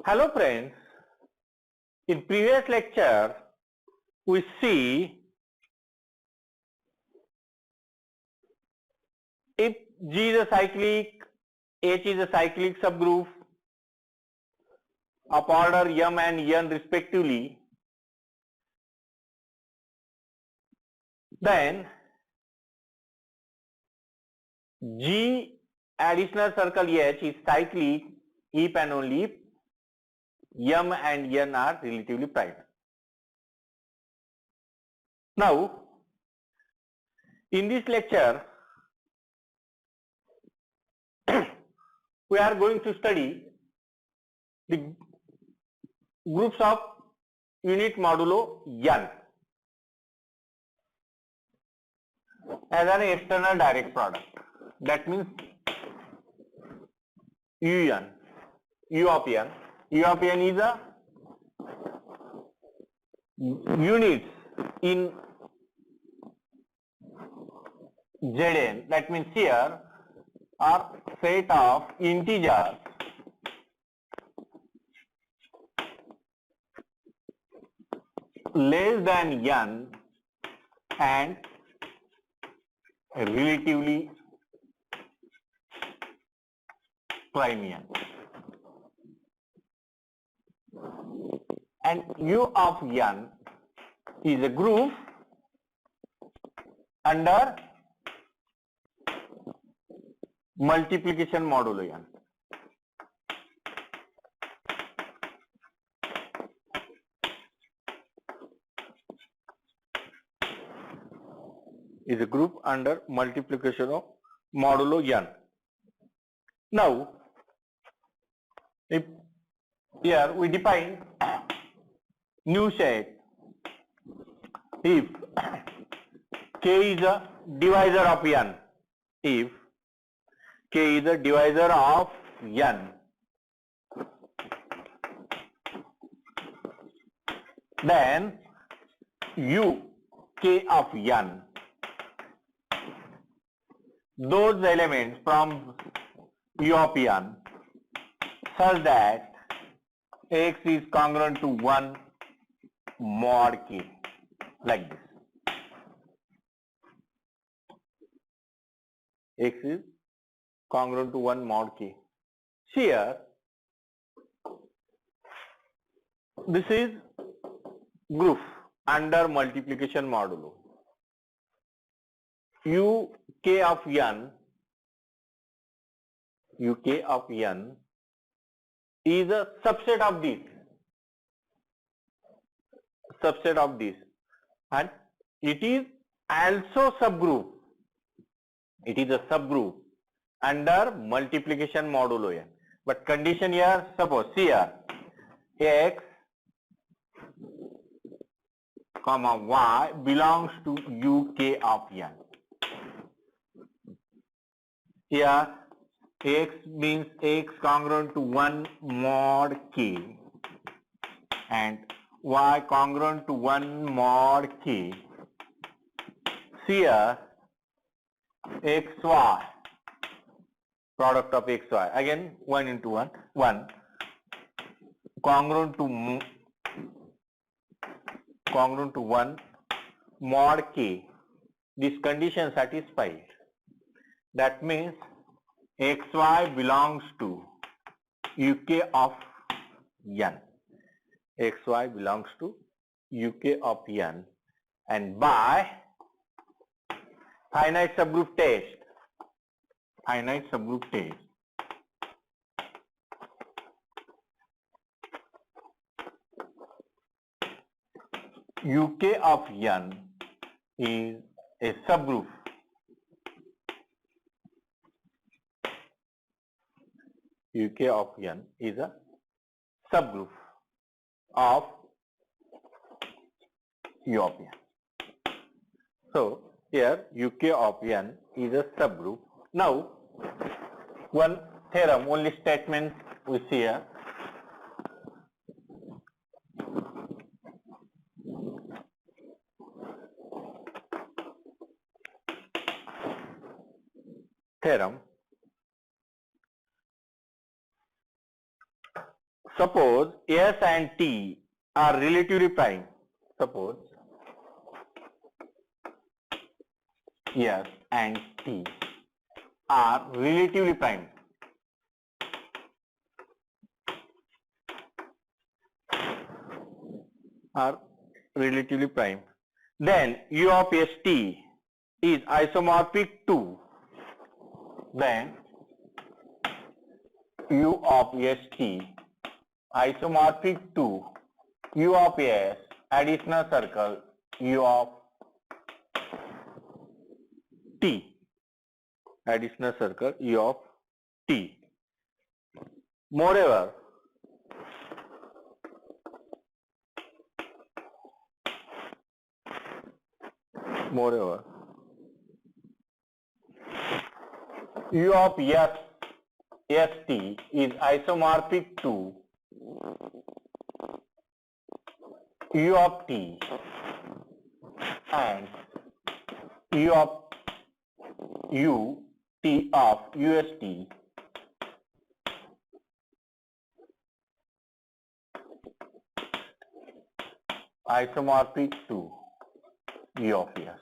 Hello friends, in previous lecture we see if G is a cyclic, H is a cyclic subgroup of order M and N respectively, then G additional circle H is cyclic if and only if M and N are relatively prime. Now, in this lecture, we are going to study the groups of unit modulo N as an external direct product. That means UN, U of N. U of N is a units in Zn. That means here are set of integers less than n and relatively prime n. And U of n is a group under multiplication modulo n. Is a group under multiplication of modulo n. Now, if here we define new set if K is a divisor of n, if K is a divisor of n, then U K of n, those elements from U of n such that X is congruent to 1 mod K, like this. X is congruent to 1 mod K. Here, this is group under multiplication modulo. U K of n, U K of n is a subset of this, and it is also subgroup. It is a subgroup under multiplication modulo n. But condition here, suppose here X comma Y belongs to UK of n. Here X means X congruent to 1 mod K and Y congruent to 1 mod K. Here XY, product of XY, again 1 into 1, 1 congruent to 1 mod K. This condition satisfied. That means XY belongs to UK of n. XY belongs to UK of n, and by finite subgroup test, UK of n is a subgroup UK of n is a subgroup of U of n. So here UK of n is a subgroup. Now one theorem, only statement we see here. Theorem. Suppose S and T are relatively prime. Suppose S and T are relatively prime. Are relatively prime. Then U of ST is isomorphic to, then U of ST isomorphic to U of S additional circle U of T, additional circle U of T. Moreover, U of ST is isomorphic to U of T and U of U T of UST isomorphic to U of S.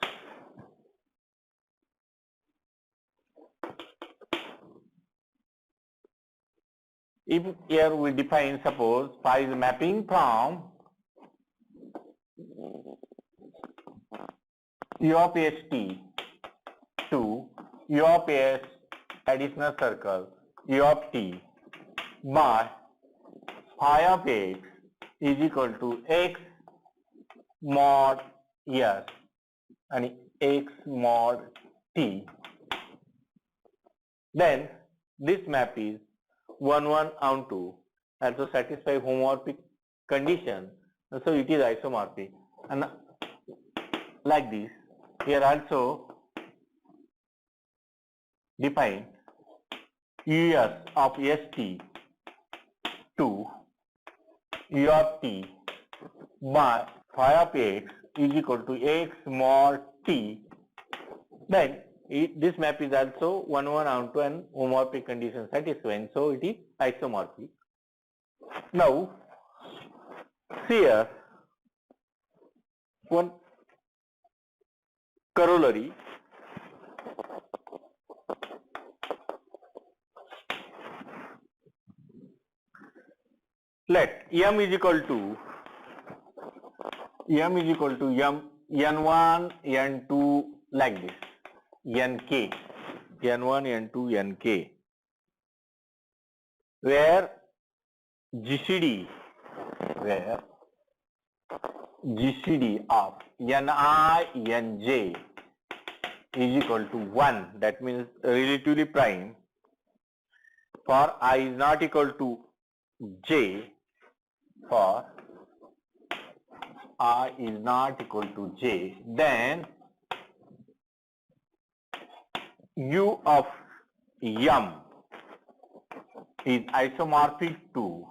If here we define, suppose phi is mapping from U of ST to U of S additional circle U of T by phi of X is equal to X mod S and X mod T, then this map is 1 1 on 2 also satisfy homomorphic condition, and so it is isomorphic. And like this, here also define US of ST to U of T by phi of X is equal to X mod T, then this map is also 1 1 on 2 and homomorphic condition satisfying, so it is isomorphic. Now here one corollary, let M is equal to N1 N2 like this, Nk, N1 N2 Nk, where GCD of Ni Nj is equal to 1, that means relatively prime, for I is not equal to j, for I is not equal to j, then U of M is isomorphic to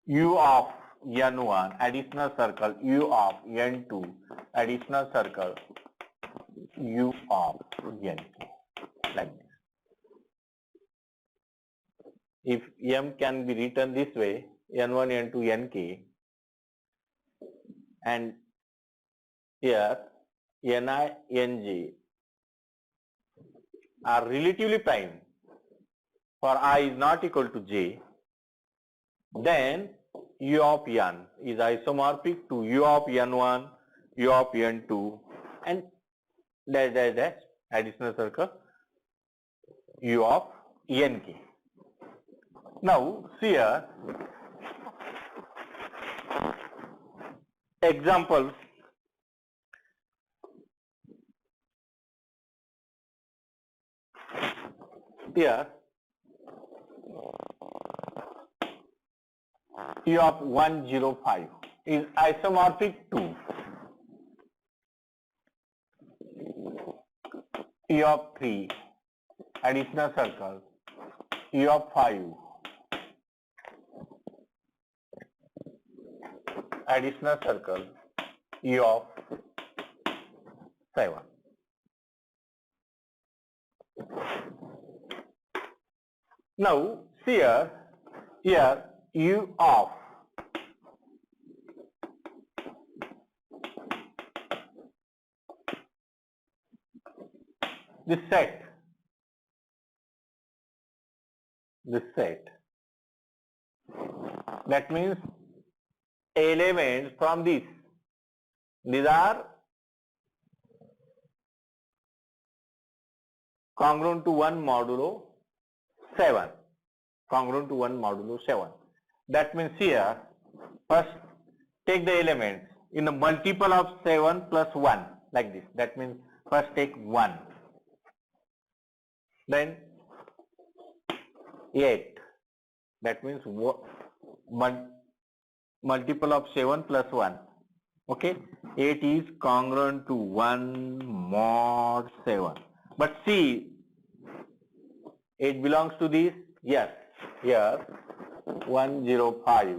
U of N1 additional circle U of N2 additional circle U of Nk, like this. If M can be written this way, N1 N2 Nk, and here Ni Nj are relatively prime for I is not equal to j, then U of N is isomorphic to U of N1, U of N2 and dash additional circle U of Nk. Now see here example, here U of 105 is isomorphic to U of 3 additional circle U of 5 additional circle U of 7. Now see here U of this set, that means elements from this, these are congruent to 1 modulo 7, congruent to 1 modulo 7. That means here, first take the elements in the multiple of 7 plus 1, like this. That means first take 1, then 8. That means multiple of 7 plus 1. Okay, 8 is congruent to 1 mod 7. But see, 8 belongs to this. Yes, here 105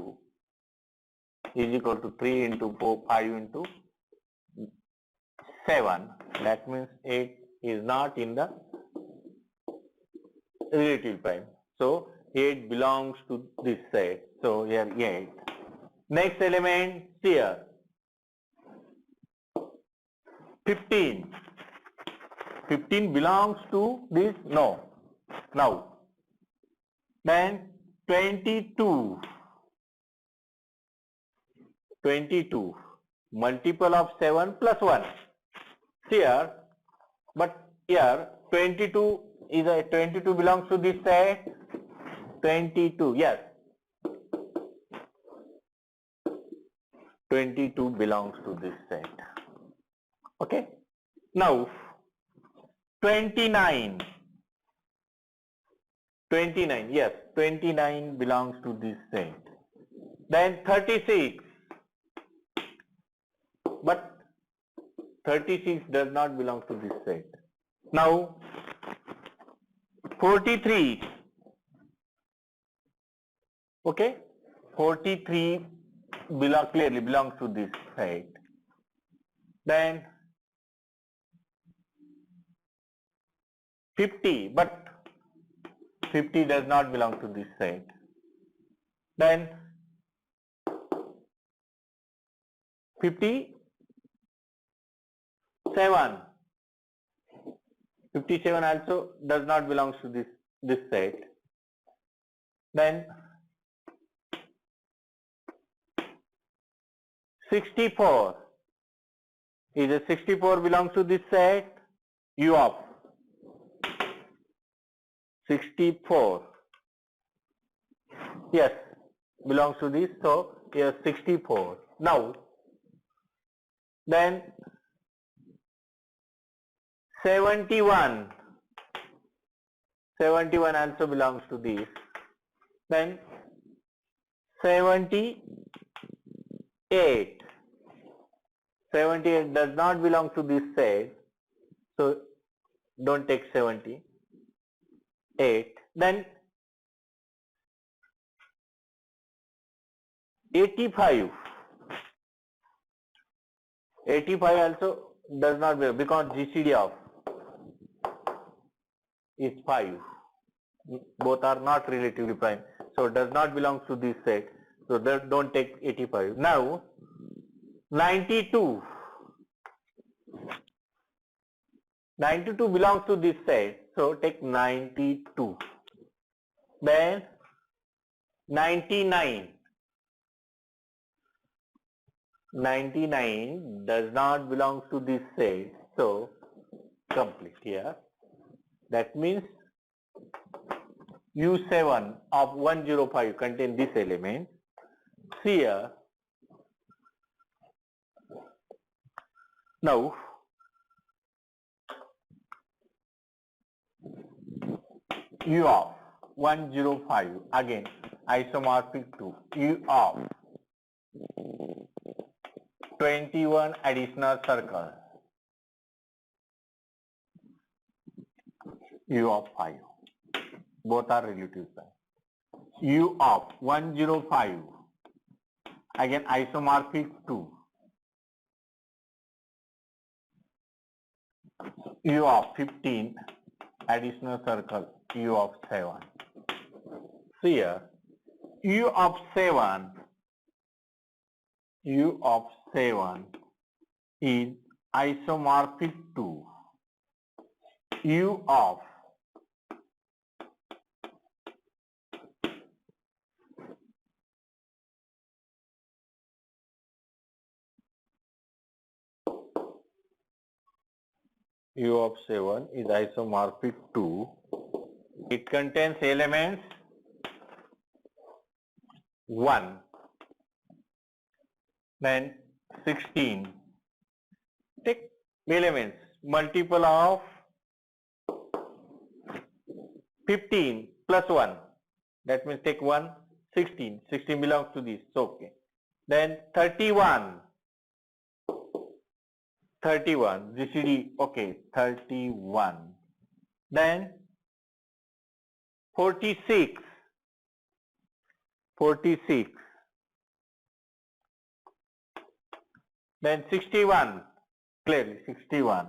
is equal to 3 into 4, 5 into 7. That means 8 is not in the relative prime. So 8 belongs to this set. So here 8. Next element here 15. 15 belongs to this? No. Now, then 22. 22 multiple of 7 plus 1. Here, but here 22 is a 22 belongs to this set. 22, yes. 22 belongs to this set. Okay. Now 29. 29, yes, 29 belongs to this set. Then 36. But 36 does not belong to this set. Now 43. Okay, 43 clearly belongs to this set. Then 50, but 50 does not belong to this set. Then 57. 57 also does not belong to this set. Then 64 is a 64 belongs to this set. U of 64, yes, belongs to this. So here 64. Now then 71. 71 also belongs to this. Then 78. 78 does not belong to this set. So don't take 78. Then 85. 85 also does not belong because GCD of is 5. Both are not relatively prime. So does not belong to this set. So don't take 85. Now 92. 92 belongs to this set. So take 92. Then 99. 99 does not belong to this set. So complete here. That means U7 of 105 contain this element. Here now U of 105 again isomorphic to U of 21 additional circle U of 5. Both are relative prime. U of 105 again isomorphic to U of 15 additional circle U of 7. So here U of 7 is isomorphic to U of U of 7 is isomorphic to, it contains elements 1, then 16. Take elements multiple of 15 plus 1. That means take 1, 16. 16 belongs to this. So, okay. Then 31. GCD. Okay. 31. Then 46. Then 61. Clearly 61.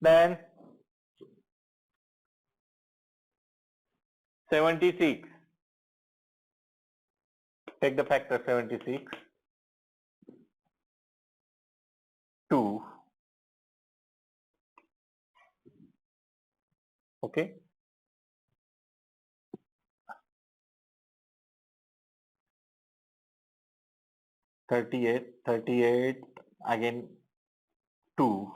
Then 76. Take the factor 76. 2. Okay. 38 again 2.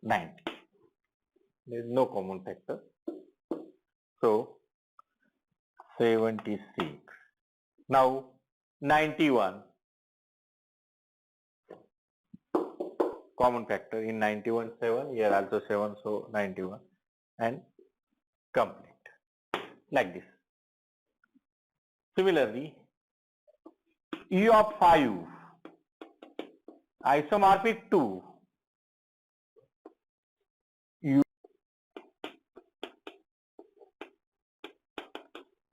9. There is no common factor. So 76. Now 91. Common factor in 91 7. Here also 7, so 91 and complete like this. Similarly, U of 5 isomorphic to U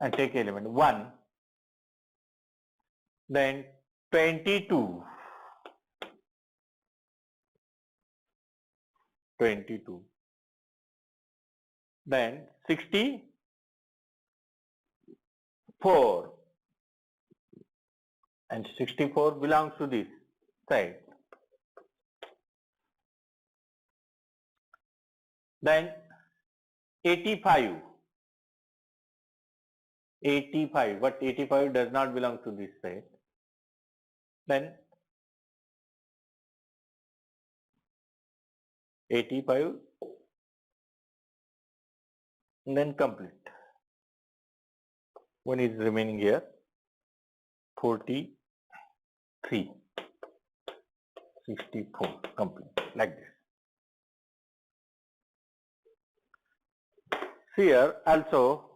and take element 1, then 22, then 64, and 64 belongs to this side. Then 85, but 85 does not belong to this side. Then 85 and then complete. One is remaining here, 43, 64, complete, like this. Here also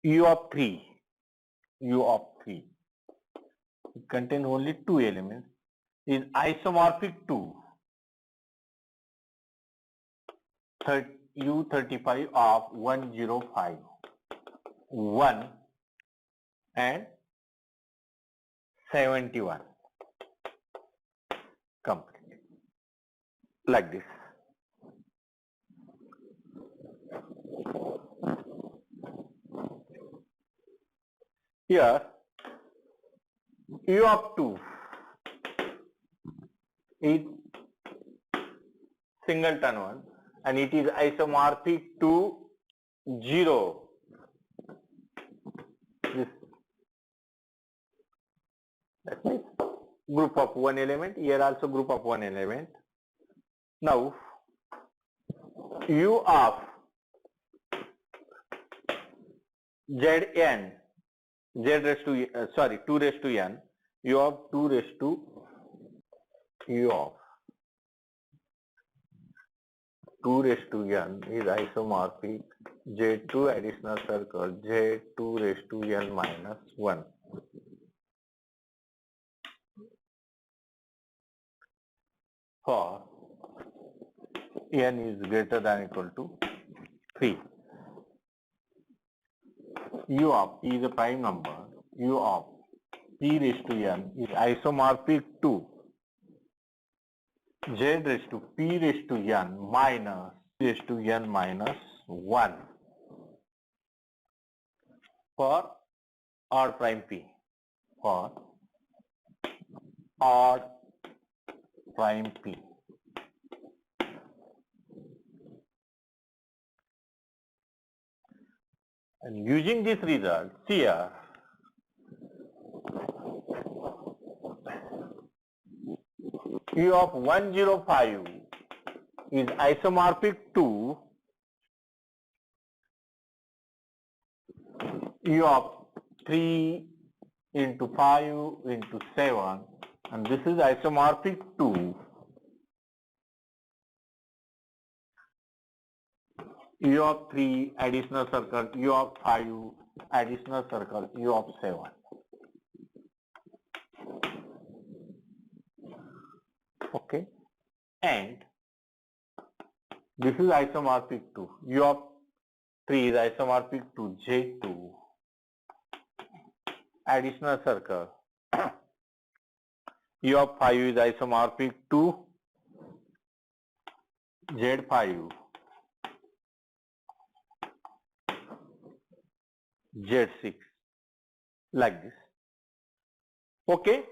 U of 3, it contains only 2 elements, is isomorphic to U35 of 105, 1 and 71, complete, like this. Here U of 2 is singleton one and it is isomorphic to 0. This, that means group of one element, here also group of one element. Now U of Zn, Z raised to 2 raised to n, U of 2 raised to U of 2 raised to n is isomorphic Z2 additional circle Z2 raised to n minus 1. For n is greater than or equal to 3. U of P is a prime number. U of P raised to n is isomorphic to Z raised to P raised to n minus raised to n minus 1 for odd prime p, for odd prime p. And using this result here, U of 105 is isomorphic to U of 3 into 5 into 7, and this is isomorphic to U of 3 additional circle, U of 5 additional circle, U of 7. Okay, and this is isomorphic to U of 3 is isomorphic to J2 additional circle. U of 5 is isomorphic to Z5 Z6, like this. Okay,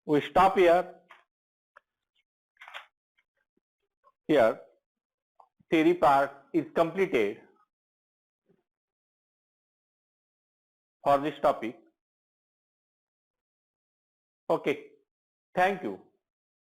we stop here. Here theory part is completed for this topic. Okay, thank you.